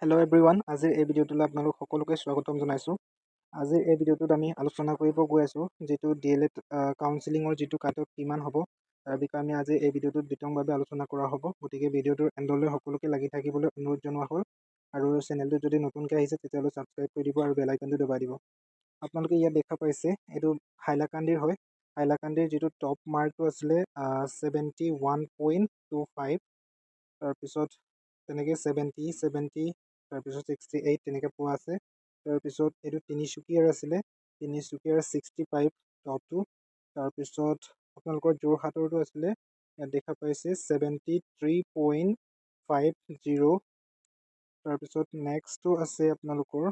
Hello' everyone, আজিৰ এই ভিডিঅ'টোলৈ আপোনালোক সকলোকে স্বাগতম জনাইছোঁ। আজিৰ এই ভিডিঅ'টোত আমি আলোচনা কৰিব গৈ আছোঁ যিটো DLED কাউন্সিলিঙৰ যিটো কাট অফ কিমান হ'ব তাৰ বিষয়ে আমি আজি এই ভিডিঅ'টোত বিতংভাৱে আলোচনা কৰা হ'ব। গতিকে ভিডিঅ'টোৰ এণ্ডলৈ সকলোকে লাগি থাকিবলৈ অনুৰোধ জনোৱা হ'ল আৰু চেনেলটো যদি নতুনকৈ আহিছে তেতিয়াহ'লে ছাবস্ক্ৰাইব কৰি দিব আৰু বেল আইকনটো দবাই দিব। আপোনালোকে ইয়াত দেখা পাইছে এইটো হাইলাকান্দিৰ হয়। হাইলাকান্দিৰ যিটো টপ মাৰ্কটো আছিলে 71.25, তাৰপিছত তেনেকৈ 70 তাৰপিছত 68 তেনেকৈ পোৱা আছে। তাৰপিছত এইটো তিনিচুকীয়াৰ আছিলে, তিনিচুকীয়াৰ 65 টপটো। তাৰপিছত আপোনালোকৰ যোৰহাটৰটো আছিলে, ইয়াত দেখা পাইছে 73.50। তাৰপিছত নেক্সটটো আছে আপোনালোকৰ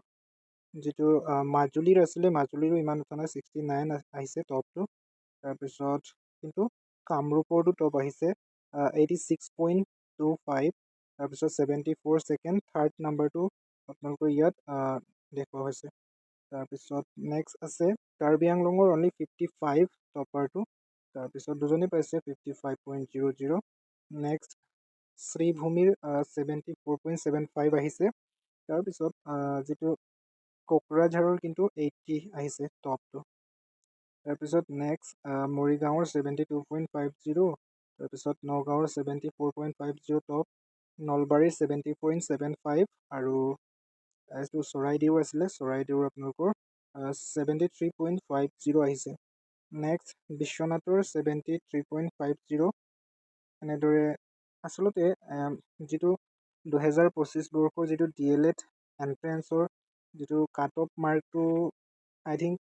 যিটো মাজুলীৰ আছিলে, মাজুলীৰো ইমান উঠা নাই, 69 আহিছে টপটো। তাৰপিছত কিন্তু কামৰূপৰটো টপ আহিছে 86.25। তাৰপিছত 74 ছেকেণ্ড, থাৰ্ড নাম্বাৰটো আপোনালোকৰ ইয়াত দেখুওৱা হৈছে। তাৰপিছত নেক্সট আছে কাৰ্বি আংলঙৰ অনলি 55 টপাৰটো। তাৰপিছত দুজনে পাইছে 55.00। নেক্সট শ্ৰীভূমিৰ 74.75 আহিছে। তাৰপিছত যিটো কোকৰাঝাৰৰ কিন্তু 80 আহিছে টপটো। তাৰপিছত নেক্সট মৰিগাঁৱৰ 72.50। তাৰপিছত নগাঁৱৰ 74.50 টপ, নলবাৰীৰ 70.75 আৰু এইটো চৰাইদেউৰ আছিলে, চৰাইদেউৰ আপোনালোকৰ 73.50 আহিছে। নেক্সট বিশ্বনাথৰ 73.50। এনেদৰে আচলতে যিটো 2025 বৰ্ষৰ যিটো DLED এণ্ট্ৰেঞ্চৰ যিটো কাট অফ মাৰ্কটো আই থিংক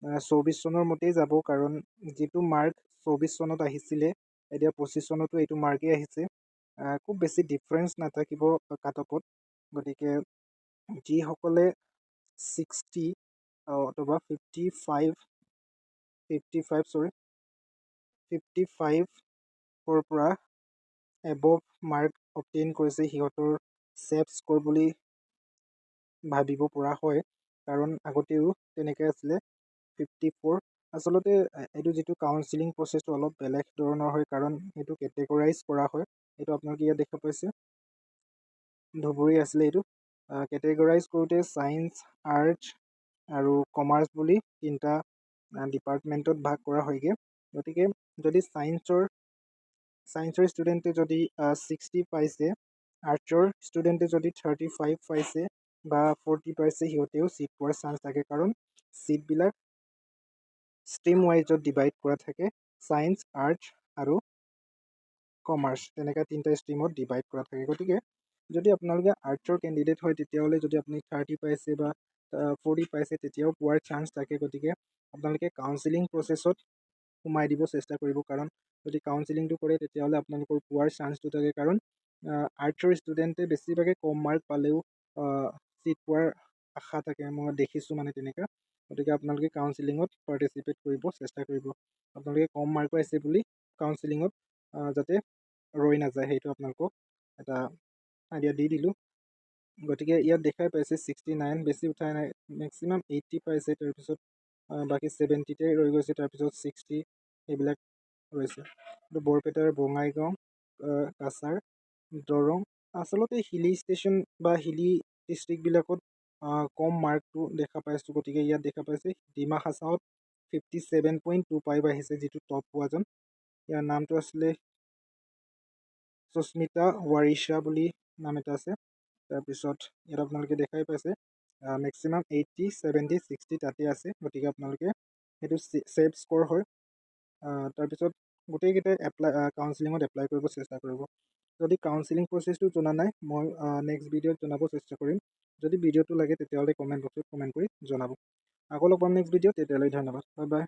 24 চনৰ মতেই যাব, কাৰণ যিটো মাৰ্ক 24 চনত আহিছিলে এতিয়া 25 চনতো এইটো মাৰ্কেই আহিছে। খুব বেছি ডিফাৰেঞ্চ নাথাকিব কাট অফত। গতিকে যিসকলে 60 অথবা 55ৰ পৰা এবভ মাৰ্ক অবটেইন কৰিছে সিহঁতৰ ছেফ স্ক'ৰ বুলি ভাবিব পৰা হয়, কাৰণ আগতেও তেনেকৈ আছিলে 54। আচলতে এইটো যিটো কাউন্সিলিং প্ৰচেছটো অলপ বেলেগ ধৰণৰ হয়, কাৰণ এইটো কেটেগৰাইজ কৰা হয়। এইটো আপোনালোকে ইয়াত দেখা পাইছে ধুবুৰী আছিলে। এইটো কেটেগৰাইজ কৰোঁতে ছায়েন্স, আৰ্টছ আৰু কমাৰ্চ বুলি তিনিটা ডিপাৰ্টমেণ্টত ভাগ কৰা হয়গৈ। গতিকে যদি ছায়েন্সৰ ষ্টুডেণ্টে যদি 60 পাইছে, আৰ্টছৰ ষ্টুডেণ্টে যদি 35 পাইছে বা 40 পাইছে, সিহঁতেও ছিট পোৱাৰ চান্স থাকে, কাৰণ ছিটবিলাক ষ্ট্ৰীম ৱাইজত ডিভাইড কৰা থাকে। ছায়েন্স, আৰ্টছ আৰু কমাৰ্চ তেনেকৈ তিনিটা ষ্ট্ৰীমত ডিভাইড কৰা থাকে। গতিকে যদি আপোনালোকে আৰ্টছৰ কেণ্ডিডেট হয় তেতিয়াহ'লে যদি আপুনি 30 পাইছে বা 40 পাইছে তেতিয়াও পোৱাৰ চান্স থাকে। গতিকে আপোনালোকে কাউন্সিলিং প্ৰচেছত সোমাই দিব চেষ্টা কৰিব, কাৰণ যদি কাউন্সিলিংটো কৰে তেতিয়াহ'লে আপোনালোকৰ পোৱাৰ চান্সটো থাকে, কাৰণ আৰ্টছৰ ষ্টুডেণ্টে বেছিভাগে কম মাৰ্ক পালেও ছিট পোৱাৰ আশা থাকে, মই দেখিছোঁ মানে তেনেকুৱা। গতিকে আপোনালোকে কাউন্সিলিঙত পাৰ্টিচিপেট কৰিব চেষ্টা কৰিব। আপোনালোকে কম মাৰ্ক পাইছে বুলি কাউন্সিলিঙত যাতে ৰৈ নাযায়, সেইটো আপোনালোকক এটা আইডিয়া দি দিলোঁ। গতিকে ইয়াত দেখাই পাইছে 69, বেছি উঠাই নাই, মেক্সিমাম 80 পাইছে। তাৰপিছত বাকী 70তে ৰৈ গৈছে, তাৰপিছত 60 সেইবিলাক ৰৈছে। বৰপেটাৰ বঙাইগাঁও, কাছাৰ, দৰং, আচলতে হিলি ষ্টেচন বা হিলি ডিষ্ট্ৰিক্টবিলাকত কম মাৰ্কটো দেখা পাইছোঁ। গতিকে ইয়াত দেখা পাইছে ডিমা হাছাওত 57.25 আহিছে, যিটো টপ পোৱাজন। ইয়াৰ নামটো আছিলে সুস্মিতা ৱাৰিছা বুলি নাম এটা আছে। তাৰপিছত ইয়াত আপোনালোকে দেখাই পাইছে মেক্সিমাম 80, 70, 60 তাতে আছে। গতিকে আপোনালোকে সেইটো ছেফ স্ক'ৰ হয়। তাৰপিছত গোটেইকেইটাই কাউন্সিলিঙত এপ্লাই কৰিব চেষ্টা কৰিব। যদি কাউন্সিলিং প্ৰচেছটো জনা নাই, মই নেক্সট ভিডিঅ'ত জনাব চেষ্টা কৰিম। যদি ভিডিঅ'টো লাগে তেতিয়াহ'লে কমেণ্ট বক্সত কমেণ্ট কৰি জনাব। আকৌ লগ পাম নেক্সট ভিডিঅ'ত, তেতিয়ালৈ ধন্যবাদ, বাই বাই।